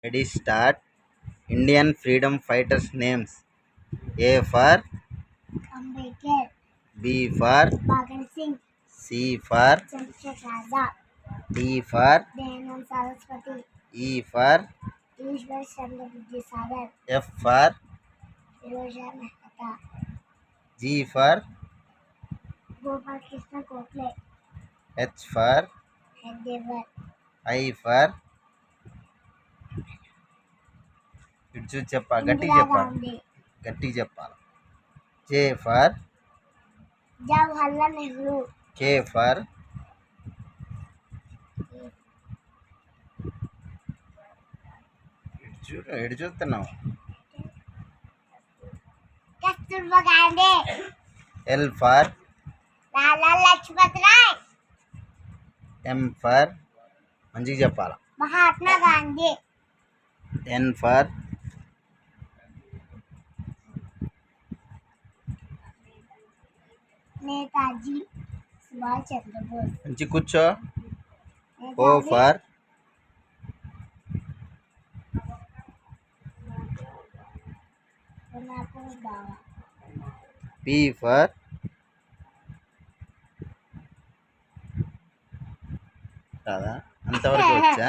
Ready, start. Indian freedom fighters names. A for Ambedkar, B for Bhagat Singh, C for Chandrasekhar Azad, D for Dayanand Saraswati, E for Ishwar Chandra Vidyasagar, F for Firoza Mehta, G for Gopal Krishna Gokhale, H for Hedgevar, I for ఇటు చూసి చెప్పాలి, గట్టిగా Indira చెప్పాలి, Gandhi, గట్టిగా చెప్పాలి. J for Jawaharlal Nehru, K for ఎటు చూస్తున్నావు. Kasturba Gandhi, L for Lala Lajpat Rai, M for మంచిగా చెప్పాలి. Mahatma Gandhi, N for Netaji Subhash Chandra Bose, మంచి కూర్చో. O Netaji for Pranab Bawa, P for కాదా, అంతవరకు వచ్చా.